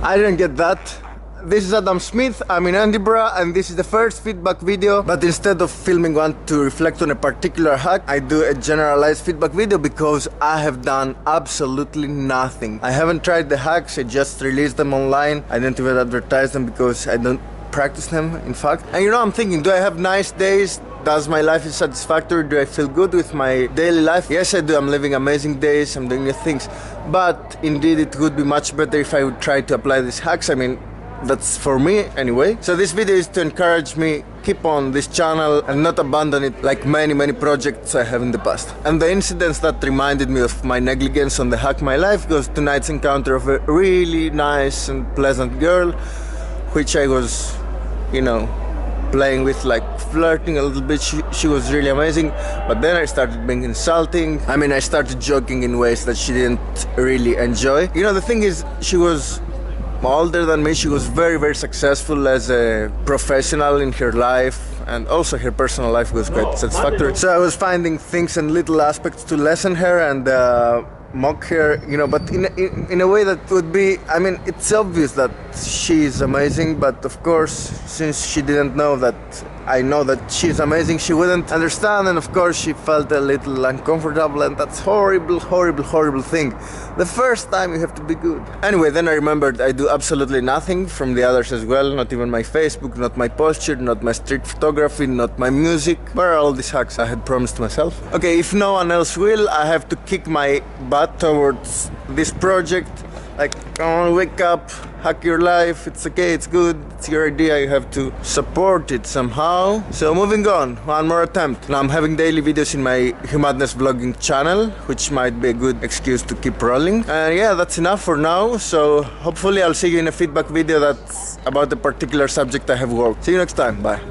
I didn't get that. This is Adam Smith, I'm in Edinburgh, and this is the first feedback video, but instead of filming one to reflect on a particular hack, I do a generalized feedback video because I have done absolutely nothing. I haven't tried the hacks, I just released them online. I don't even advertise them because I don't practice them, in fact. And you know, I'm thinking, do I have nice days? Does my life is satisfactory? Do I feel good with my daily life? Yes, I do. I'm living amazing days, I'm doing new things. But indeed, it would be much better if I would try to apply these hacks. I mean, that's for me anyway. So this video is to encourage me keep on this channel and not abandon it like many projects I have in the past. And the incidents that reminded me of my negligence on the Hack My Life was tonight's encounter of a really nice and pleasant girl, which I was, you know, playing with, like flirting a little bit. She was really amazing, but then I started being insulting. I mean, I started joking in ways that she didn't really enjoy. You know, the thing is, she was older than me. She was very successful as a professional in her life, and also her personal life was quite satisfactory. So I was finding things and little aspects to lessen her and mock her, you know, but in a way that would be, I mean, it's obvious that she is amazing, but of course, since she didn't know that I know that she's amazing, she wouldn't understand, and of course she felt a little uncomfortable, and that's horrible thing. The first time you have to be good. Anyway, then I remembered I do absolutely nothing from the others as well, not even my Facebook, not my posture, not my street photography, not my music. Where are all these hacks I had promised myself? Okay, if no one else will, I have to kick my butt towards this project. Like, come on, wake up, hack your life, it's okay, it's good, it's your idea, you have to support it somehow. So moving on, one more attempt. Now I'm having daily videos in my Humadness vlogging channel, which might be a good excuse to keep rolling. And yeah, that's enough for now, so hopefully I'll see you in a feedback video that's about a particular subject I have worked. See you next time, bye.